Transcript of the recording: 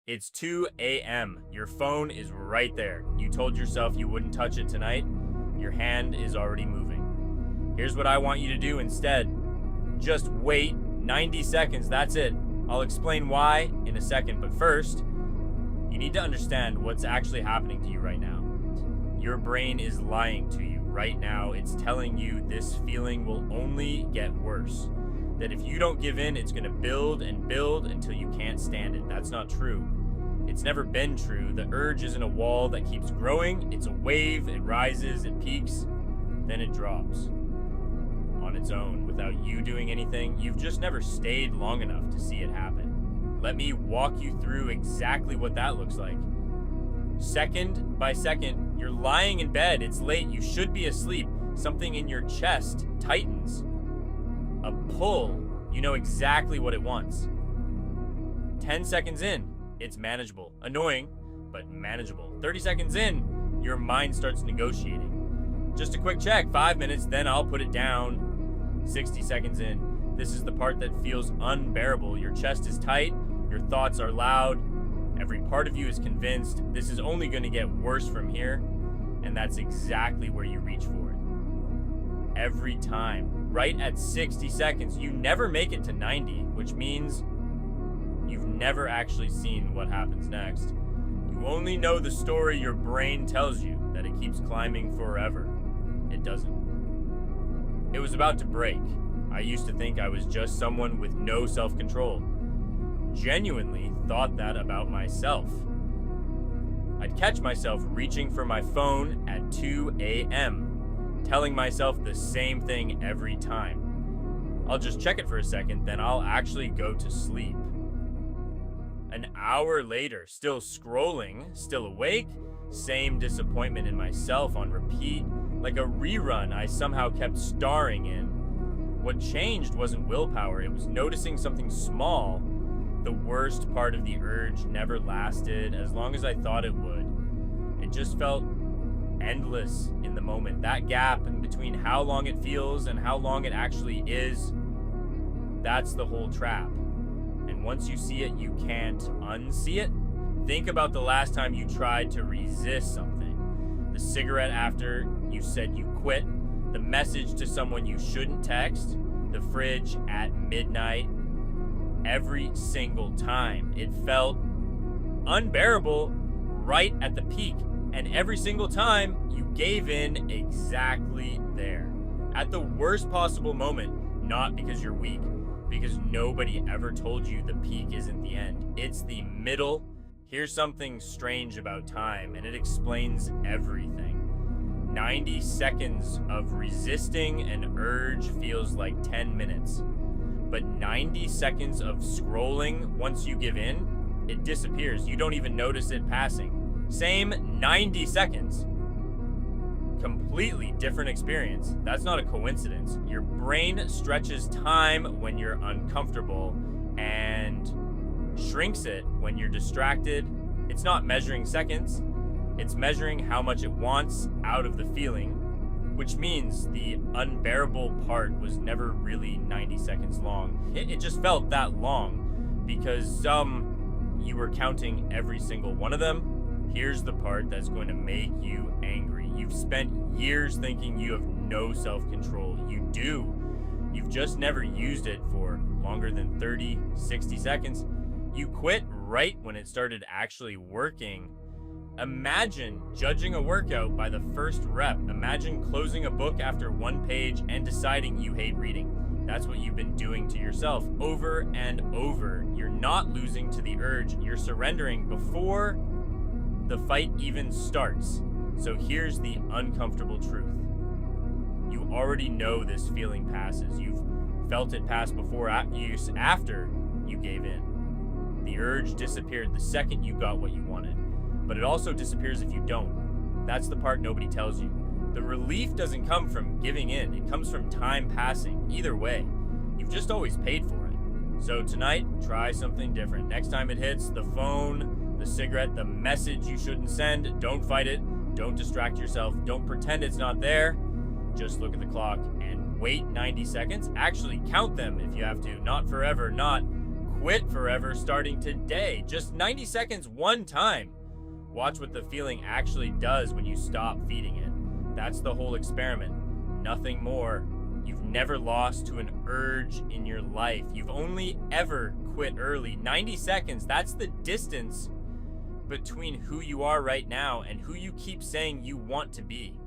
It's 2 a.m. Your phone is right there. You told yourself you wouldn't touch it tonight. Your hand is already moving. Here's what I want you to do instead. Just wait 90 seconds, that's it. I'll explain why in a second, but first, you need to understand what's actually happening to you right now. Your brain is lying to you right now. It's telling you this feeling will only get worse. That if you don't give in, it's going to build and build until you can't stand it. That's not true. It's never been true. The urge isn't a wall that keeps growing. It's a wave. It rises, it peaks, then it drops on its own without you doing anything. You've just never stayed long enough to see it happen. Let me walk you through exactly what that looks like. Second by second, you're lying in bed. It's late. You should be asleep. Something in your chest tightens. A pull. You know exactly what it wants. 10 seconds in, it's manageable. Annoying, but manageable. 30 seconds in, your mind starts negotiating. Just a quick check. 5 minutes, then I'll put it down. 60 seconds in, this is the part that feels unbearable. Your chest is tight. Your thoughts are loud. Every part of you is convinced this is only going to get worse from here. And that's exactly where you reach for it. Every time. Right at 60 seconds, you never make it to 90, which means you've never actually seen what happens next. You only know the story your brain tells you, that it keeps climbing forever. It doesn't. It was about to break. I used to think I was just someone with no self-control. Genuinely thought that about myself. I'd catch myself reaching for my phone at 2 a.m., telling myself the same thing every time. I'll just check it for a second, then I'll actually go to sleep. An hour later, still scrolling, still awake, same disappointment in myself on repeat, like a rerun I somehow kept starring in. What changed wasn't willpower, it was noticing something small. The worst part of the urge never lasted as long as I thought it would. It just felt endless in the moment. That gap in between how long it feels and how long it actually is, that's the whole trap. And once you see it, you can't unsee it. Think about the last time you tried to resist something. The cigarette after you said you quit, the message to someone you shouldn't text, the fridge at midnight. Every single time it felt unbearable right at the peak. And every single time you gave in exactly there. At the worst possible moment, not because you're weak, because nobody ever told you the peak isn't the end. It's the middle. Here's something strange about time, and it explains everything. 90 seconds of resisting an urge feels like 10 minutes. But 90 seconds of scrolling, once you give in, it disappears. You don't even notice it passing. Same 90 seconds. Completely different experience. That's not a coincidence. Your brain stretches time when you're uncomfortable and shrinks it when you're distracted. It's not measuring seconds. It's measuring how much it wants out of the feeling, which means the unbearable part was never really 90 seconds long. It just felt that long because you were counting every single one of them. Here's the part that's going to make you angry. You've spent years thinking you have no self-control. You do. You've just never used it for longer than 30, 60 seconds. You quit right when it started actually working. Imagine judging a workout by the first rep. Imagine closing a book after one page and deciding you hate reading. That's what you've been doing to yourself over and over. You're not losing to the urge. You're surrendering before the fight even starts. So here's the uncomfortable truth. You already know this feeling passes. You've felt it pass before after you gave in. The urge disappeared the second you got what you wanted. But it also disappears if you don't. That's the part nobody tells you. The relief doesn't come from giving in. It comes from time passing. Either way, you've just always paid for it. So tonight, try something different. Next time it hits, the phone, the cigarette, the message you shouldn't send, don't fight it. Don't distract yourself. Don't pretend it's not there. Just look at the clock and wait 90 seconds. Actually count them if you have to. Not forever, not quit forever starting today. Just 90 seconds one time. Watch what the feeling actually does when you stop feeding it. That's the whole experiment. Nothing more. You've never lost to an urge in your life. You've only ever quit early. 90 seconds, that's the distance between who you are right now and who you keep saying you want to be.